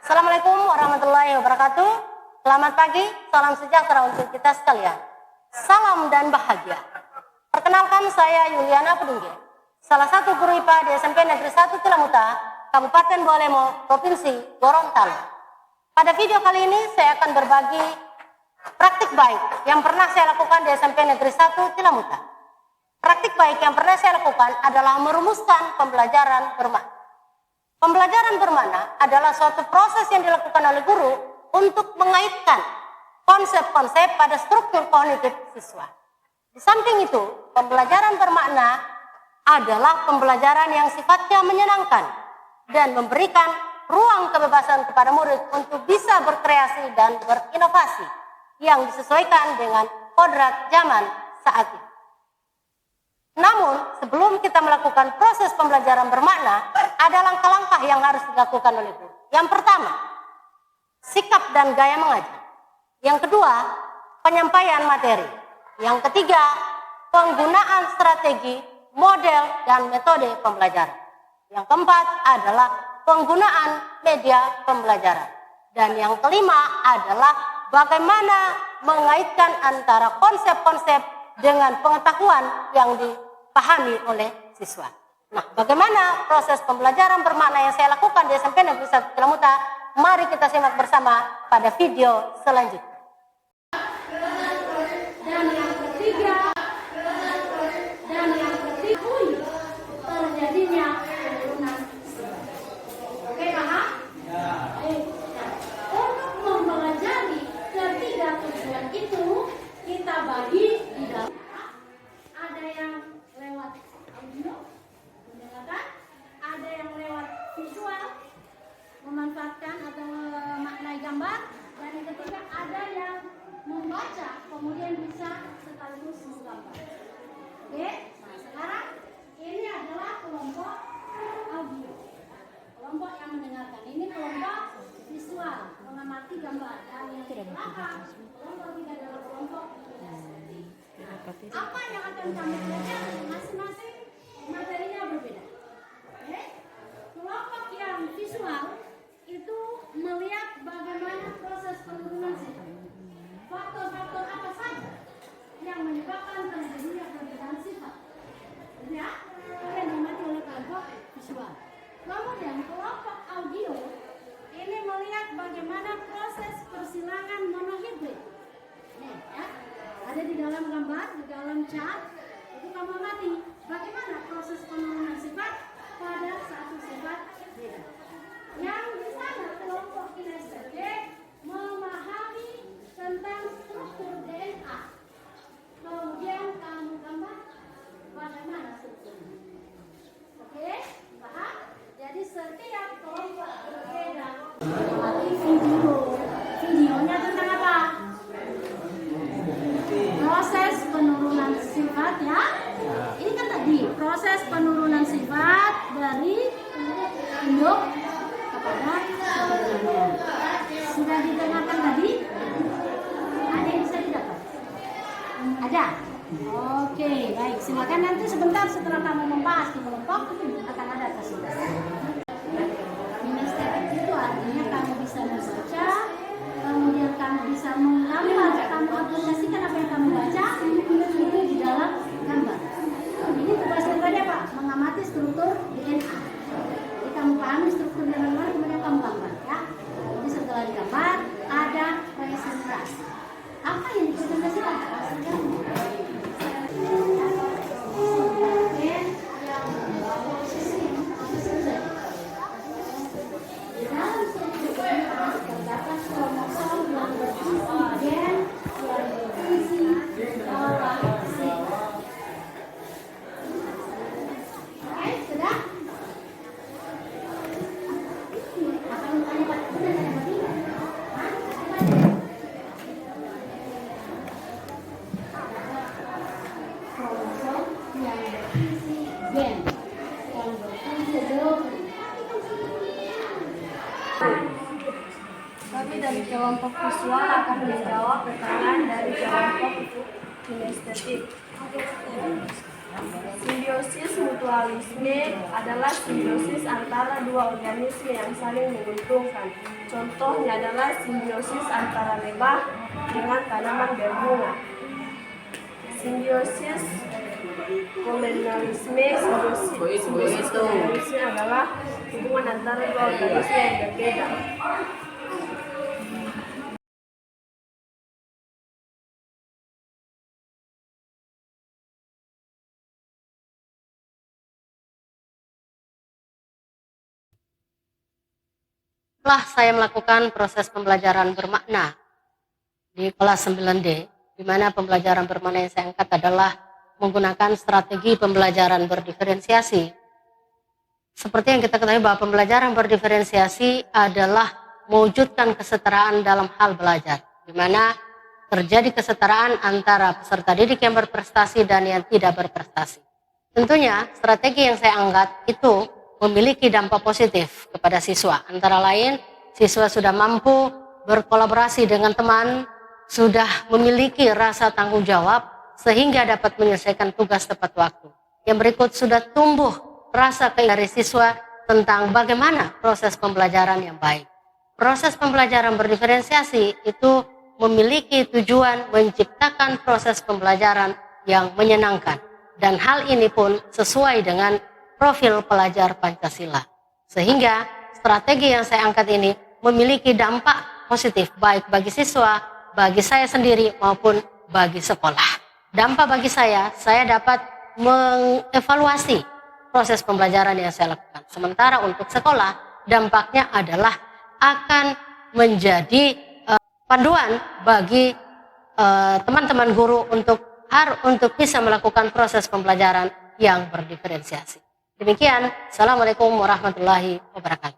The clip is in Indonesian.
Assalamualaikum warahmatullahi wabarakatuh. Selamat pagi, salam sejahtera untuk kita sekalian. Salam dan bahagia. Perkenalkan, saya Yuliana Pedungge, salah satu guru IPA di SMP Negeri 1 Tilamuta, Kabupaten Bolemo, Provinsi Gorontalo. Pada video kali ini saya akan berbagi praktik baik yang pernah saya lakukan di SMP Negeri 1 Tilamuta. Praktik baik yang pernah saya lakukan adalah merumuskan pembelajaran bermakna. Pembelajaran bermakna adalah suatu proses yang dilakukan oleh guru untuk mengaitkan konsep-konsep pada struktur kognitif siswa. Di samping itu, pembelajaran bermakna adalah pembelajaran yang sifatnya menyenangkan dan memberikan ruang kebebasan kepada murid untuk bisa berkreasi dan berinovasi yang disesuaikan dengan kodrat zaman saat itu. Namun, sebelum kita melakukan proses pembelajaran bermakna, ada langkah-langkah yang harus dilakukan oleh guru. Yang pertama, sikap dan gaya mengajar. Yang kedua, penyampaian materi. Yang ketiga, penggunaan strategi, model, dan metode pembelajaran. Yang keempat adalah penggunaan media pembelajaran. Dan yang kelima adalah bagaimana mengaitkan antara konsep-konsep dengan pengetahuan yang dipahami oleh siswa. Nah, bagaimana proses pembelajaran bermakna yang saya lakukan di SMP Negeri 1 Tilamuta? Mari kita simak bersama pada video selanjutnya. Dan yang ketiga, terjadinya penurunan. Oke, paham? Ya. Untuk mempelajari ketiga tujuan itu, kita bagi di dalam. Ada yang lewat audio, mendengarkan, ada yang lewat visual, memanfaatkan atau memaknai gambar, dan yang ketiga ada yang membaca, kemudian bisa sekaligus menggambar. Oke, nah sekarang ini adalah kelompok audio, kelompok yang mendengarkan. Ini kelompok visual, mengamati gambar, dan yang belakang kelompok tiga adalah kelompok. Apa yang akan kami pelajari masing-masing materinya berbeda. Oke? Kelompok yang visual itu melihat bagaimana proses penurunan sifat. Faktor-faktor apa saja yang menyebabkan terjadinya penurunan sifat. Ya, yang diamati oleh kelompok visual. Kemudian kelompok audio ini melihat bagaimana proses persilangan monohibrid. Nih, ya. Ada di dalam gambar, di dalam chart, itu kamu amati bagaimana proses penurunan sifat pada satu sifat beda. Yang di sana kelompok kinestetik memahami tentang struktur DNA. Kemudian kamu gambar bagaimana strukturnya. Oke, paham? Jadi setiap kelompok berbeda. Amati video. Videonya tentang apa? Proses penurunan sifat, ya. Ini kan tadi proses penurunan sifat dari induk kepada keturunannya. Sudah didengarkan tadi? Ada yang bisa didapat? Ada? Oke, baik. Silakan nanti sebentar setelah kamu membahas di kelompok akan ada tersebut. Kinestetik itu artinya kamu bisa membaca, kemudian kamu bisa menggambar, kamu aplikasikan apa yang kamu baca itu di dalam gambar. Ini tugasnya tadi apa? Mengamati struktur DNA. Jadi kamu pahami struktur DNA, kemudian kamu gambar, ya. Jadi setelah digambar ada presentasi. Apa yang dipresentasikan? Kami dari kelompok visual akan menjawab pertanyaan dari kelompok kinestetik. Simbiosis mutualisme adalah simbiosis antara dua organisme yang saling menguntungkan. Contohnya adalah simbiosis antara lebah dengan tanaman berbunga. Simbiosis kolonialisme, simbiosis kolonialisme adalah hubungan antara dua organisme yang berbeda. Setelah saya melakukan proses pembelajaran bermakna di kelas 9D, di mana pembelajaran bermakna yang saya angkat adalah menggunakan strategi pembelajaran berdiferensiasi. Seperti yang kita ketahui bahwa pembelajaran berdiferensiasi adalah mewujudkan kesetaraan dalam hal belajar, di mana terjadi kesetaraan antara peserta didik yang berprestasi dan yang tidak berprestasi. Tentunya strategi yang saya angkat itu memiliki dampak positif kepada siswa. Antara lain, siswa sudah mampu berkolaborasi dengan teman, sudah memiliki rasa tanggung jawab, sehingga dapat menyelesaikan tugas tepat waktu. Yang berikut sudah tumbuh rasa keinginan dari siswa tentang bagaimana proses pembelajaran yang baik. Proses pembelajaran berdiferensiasi itu memiliki tujuan menciptakan proses pembelajaran yang menyenangkan. Dan hal ini pun sesuai dengan profil pelajar Pancasila. Sehingga strategi yang saya angkat ini memiliki dampak positif baik bagi siswa, bagi saya sendiri maupun bagi sekolah. Dampak bagi saya dapat mengevaluasi proses pembelajaran yang saya lakukan. Sementara untuk sekolah, dampaknya adalah akan menjadi panduan bagi teman-teman guru untuk bisa melakukan proses pembelajaran yang berdiferensiasi. Demikian, Assalamualaikum warahmatullahi wabarakatuh.